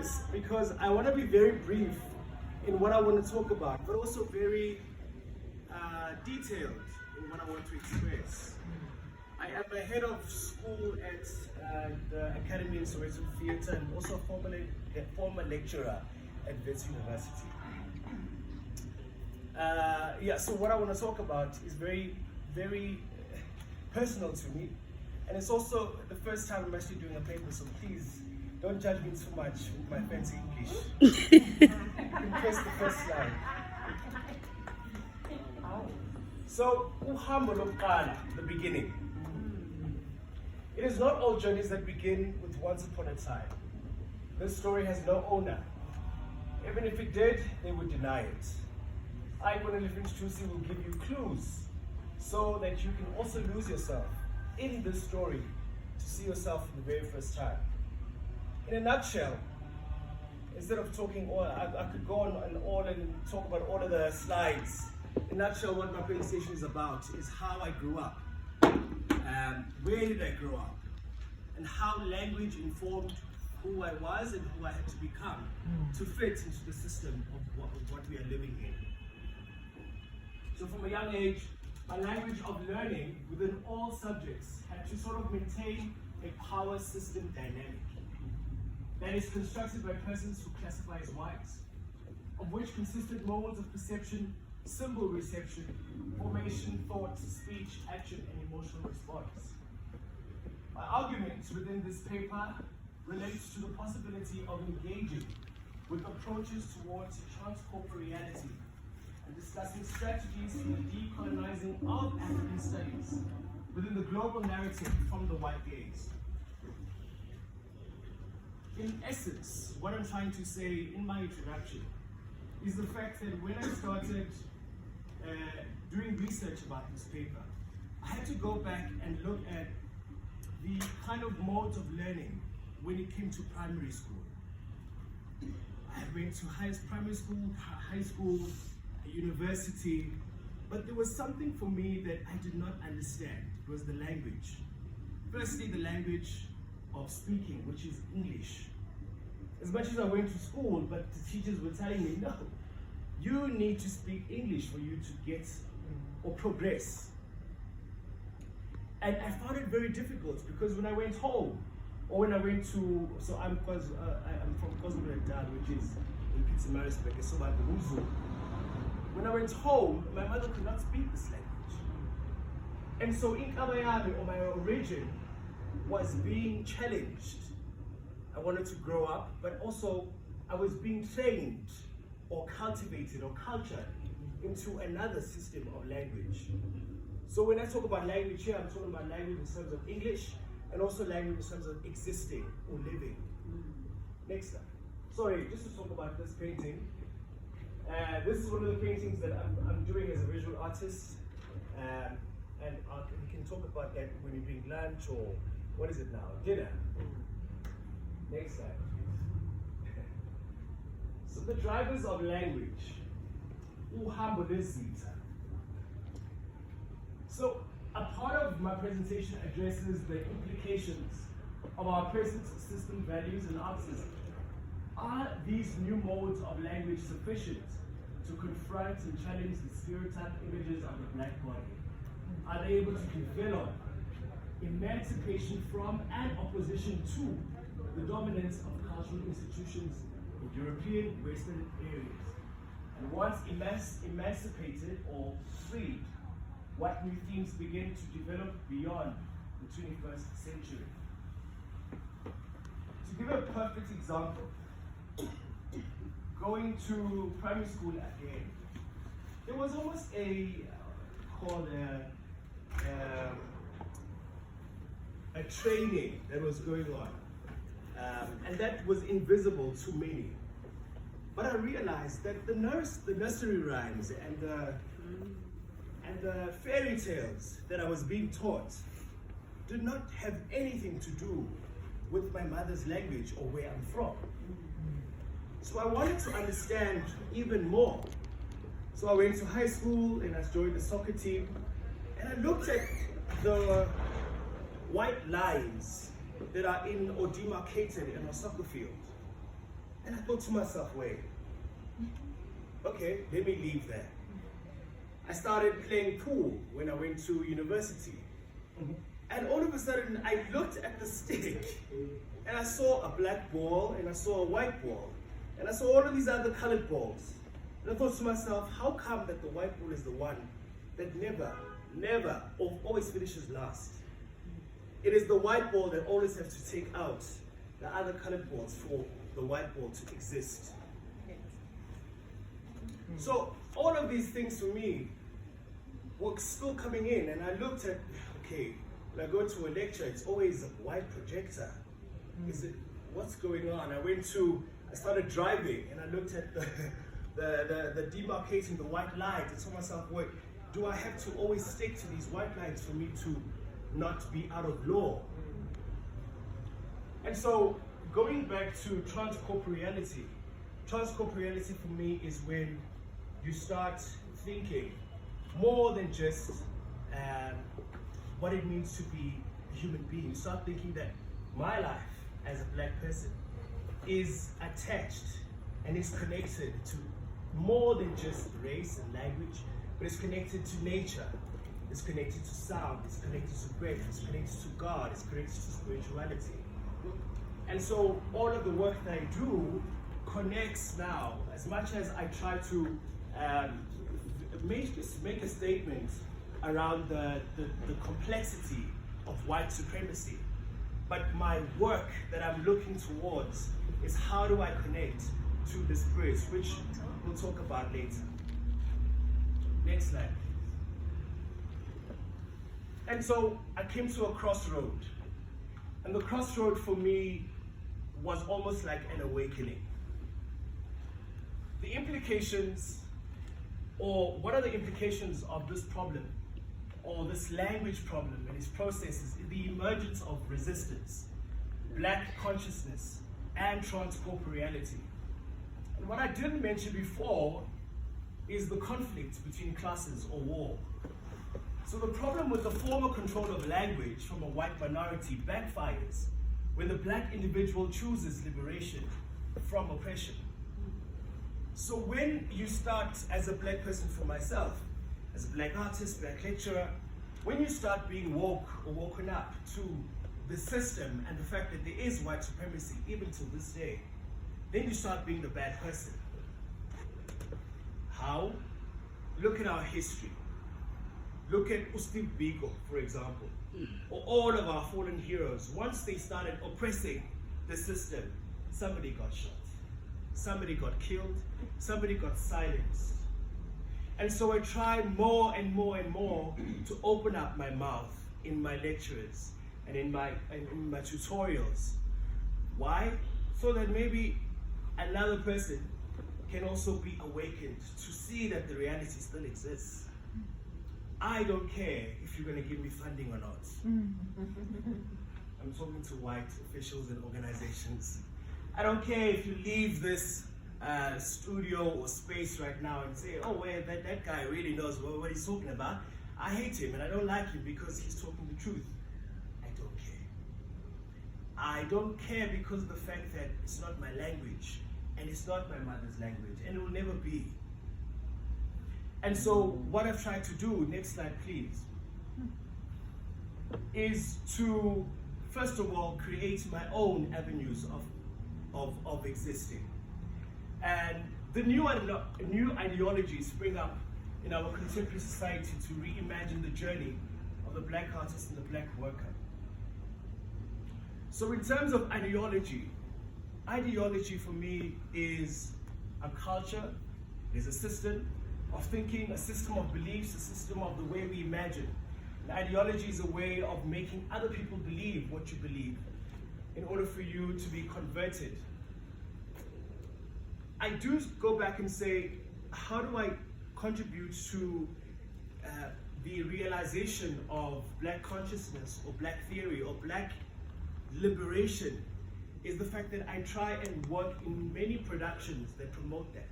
this because I want to be very brief in what I want to talk about, but also very detailed in what I want to express. I am a head of school at the Academy in Soweto Theatre and also a former lecturer at Wits University. So what I want to talk about is very, very personal to me. And it's also the first time I'm actually doing a paper, so please don't judge me too much with my fancy English. You can press the first slide. So, uhambo lokuqala, the beginning. It is not all journeys that begin with once upon a time. This story has no owner. Even if it did, they would deny it. I, Kwanele Finch, Thusi, will give you clues so that you can also lose yourself in this story to see yourself for the very first time. In a nutshell, instead of talking all, I could go on and talk about all of the slides. In a nutshell, what my presentation is about is how I grew up. Where did I grow up? And how language informed who I was and who I had to become to fit into the system of what we are living in. So from a young age, my language of learning within all subjects had to sort of maintain a power system dynamic that is constructed by persons who classify as white, of which consisted modes of perception, symbol reception, formation, thought, speech, action, and emotional response. My argument within this paper relates to the possibility of engaging with approaches towards transcorporeality and discussing strategies for the decolonizing of African studies within the global narrative from the white gaze. In essence, what I'm trying to say in my introduction is the fact that when I started doing research about this paper, I had to go back and look at the kind of modes of learning when it came to primary school. I went to primary school, high school, university, but there was something for me that I did not understand. It was the language. Firstly, the language of speaking, which is English. As much as I went to school, but the teachers were telling me, no, you need to speak English for you to get or progress. And I found it very difficult because when I went home, or when I went to, so I'm from KwaZulu-Natal, which is in Pietermaritzburg, so by the Huzu. When I went home, my mother could not speak this language. And so in Kabayami, or my origin, was being challenged. I wanted to grow up, but also I was being trained or cultivated or cultured into another system of language. So when I talk about language here, I'm talking about language in terms of English and also language in terms of existing or living. Next slide. Sorry, just to talk about this painting. This is one of the paintings that I'm doing as a visual artist. And we can talk about that when you're doing lunch or, what is it now, dinner. Next slide, please. So the drivers of language. Uhambo lezitha. So a part of my presentation addresses the implications of our present system values and artism. Are these new modes of language sufficient to confront and challenge the stereotyped images of the black body? Are they able to develop emancipation from and opposition to the dominance of cultural institutions in European Western areas? And once emancipated or freed, what new themes begin to develop beyond the 21st century? To give a perfect example, going to primary school again, there was almost a training that was going on, and that was invisible to many. But I realized that the nursery rhymes and the fairy tales that I was being taught did not have anything to do with my mother's language or where I'm from. So I wanted to understand even more. So I went to high school and I joined the soccer team, and I looked at the white lines that are in or demarcated in our soccer field. thought to myself, wait, okay, let me leave there. I started playing pool when I went to university. And all of a sudden, I looked at the stick and I saw a black ball and I saw a white ball. And I saw all of these other colored balls. And I thought to myself, how come that the white ball is the one that never, always finishes last? It is the white ball that always has to take out the other colored balls for the white ball to exist. So all of these things for me were still coming in, and I looked at, okay, when I go to a lecture, it's always a white projector. Is it, what's going on? I started driving, and I looked at the demarcating the white light, and told myself, wait, do I have to always stick to these white lines for me to not be out of law? And so, going back to transcorporeality for me is when you start thinking more than just what it means to be a human being. You start thinking that my life as a black person is attached and is connected to more than just race and language, but it's connected to nature, it's connected to sound, it's connected to breath, it's connected to God, it's connected to spirituality. And so all of the work that I do connects now, as much as I try to make a statement around the complexity of white supremacy. But my work that I'm looking towards is how do I connect to the spirit, which we'll talk about later. Next slide. And so I came to a crossroad. And the crossroad for me was almost like an awakening. The implications, or what are the implications of this problem, or this language problem and its processes, the emergence of resistance, black consciousness, and transcorporeality. And what I didn't mention before is the conflict between classes or war. So the problem with the former control of language from a white minority backfires when the black individual chooses liberation from oppression. So when you start as a black person, for myself, as a black artist, black lecturer, when you start being woke or woken up to the system and the fact that there is white supremacy, even till this day, then you start being the bad person. How? Look at our history. Look at Steve Biko, for example, or all of our fallen heroes. Once they started oppressing the system, somebody got shot, somebody got killed, somebody got silenced. And so I try more and more and more to open up my mouth in my lectures and in my tutorials. Why? So that maybe another person can also be awakened to see that the reality still exists. I don't care if you're going to give me funding or not. I'm talking to white officials and organizations. I don't care if you leave this studio or space right now and say, oh, well, that guy really knows what he's talking about. I hate him and I don't like him because he's talking the truth. I don't care. I don't care because of the fact that it's not my language and it's not my mother's language and it will never be. And so what I've tried to do, next slide please, is to, first of all, create my own avenues of existing. And the new ideologies spring up in our contemporary society to reimagine the journey of the black artist and the black worker. So in terms of ideology for me is a culture, is a system of thinking, a system of beliefs, a system of the way we imagine. And ideology is a way of making other people believe what you believe in order for you to be converted. I do go back and say, how do I contribute to the realization of black consciousness or black theory or black liberation? Is the fact that I try and work in many productions that promote that.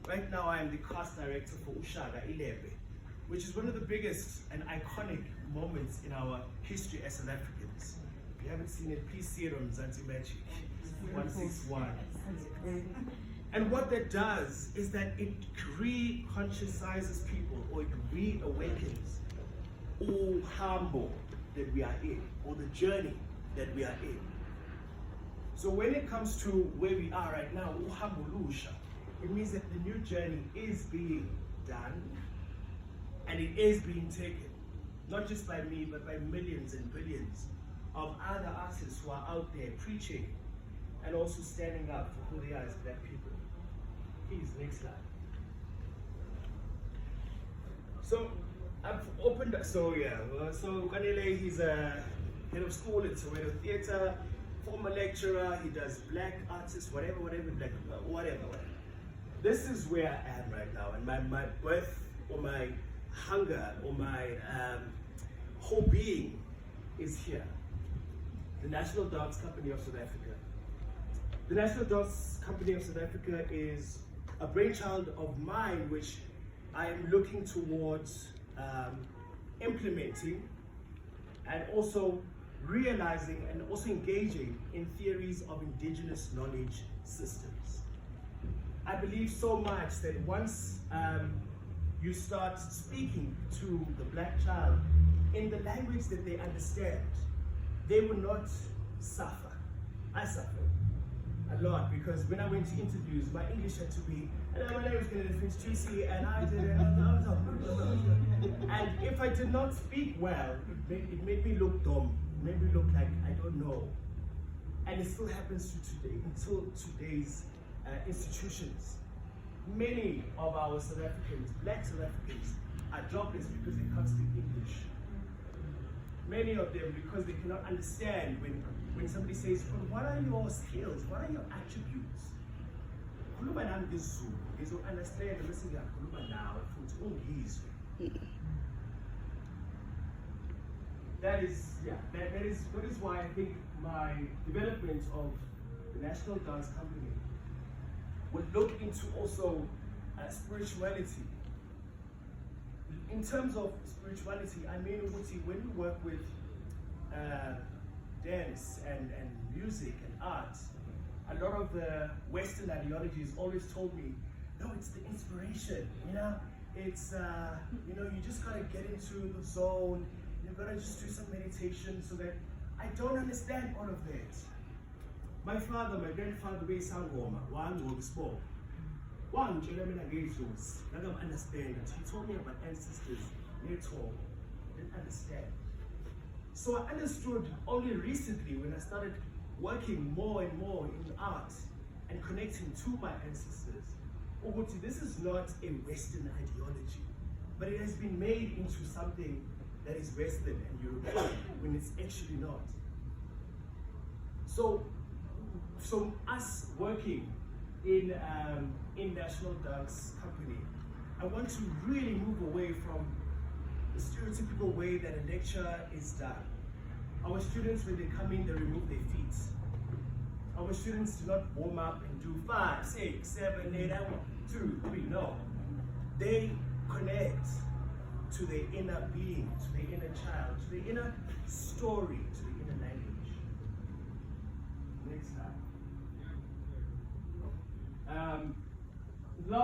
Right now I am the cast director for Ushaka Ilebe, which is one of the biggest and iconic moments in our history as South Africans. If you haven't seen it, please see it on Mzansi Magic. 161. And what that does is that it re-conscientizes people, or it reawakens all humble that we are in, or the journey that we are in. So when it comes to where we are right now, uhambulusha, it means that the new journey is being done, and it is being taken, not just by me, but by millions and billions of other artists who are out there preaching and also standing up for who they are as Black people. Please, next slide. So I've opened, so Kwanele, he's a head of school in Soweto Theatre, former lecturer, he does Black artists, whatever. This is where I am right now, and my birth, or my hunger, or my whole being is here. The National Dance Company of South Africa. The National Dance Company of South Africa is a brainchild of mine, which I am looking towards implementing, and also realizing and also engaging in theories of indigenous knowledge systems. I believe so much that once you start speaking to the Black child in the language that they understand, they will not suffer. I suffered a lot because when I went to interviews, my English had to be, hello, my name is Finch, Thusi, and I did it. And if I did not speak well, it made me look dumb. It made me look like I don't know. And it still happens to today, until today's institutions. Many of our South Africans, Black South Africans, are jobless because they can't speak English. Many of them because they cannot understand when somebody says, well, what are your skills? What are your attributes? Khuluma nami ngesiZulu, ngizo-understand bese ngiyakhuluma nawe futhi ungizwe. That is why I think my development of the National Dance Company would look into also spirituality. In terms of spirituality, I mean, when we work with dance and music and art, a lot of the Western ideologies always told me, no, it's the inspiration, it's, you just gotta get into the zone, you've gotta just do some meditation, so that I don't understand all of that. My grandfather, Sangoma, I don't understand it. He told me about ancestors, didn't understand. So I understood only recently when I started working more and more in art and connecting to my ancestors. Uguti, this is not a Western ideology, but it has been made into something that is Western and European when it's actually not. So us working in National Dance Company, I want to really move away from the stereotypical way that a lecture is done. Our students, when they come in, they remove their feet. Our students do not warm up and do 5, 6, 7, 8, 1, 2, 3, no. They connect to their inner being, to their inner child, to their inner story, to their inner language. Next slide.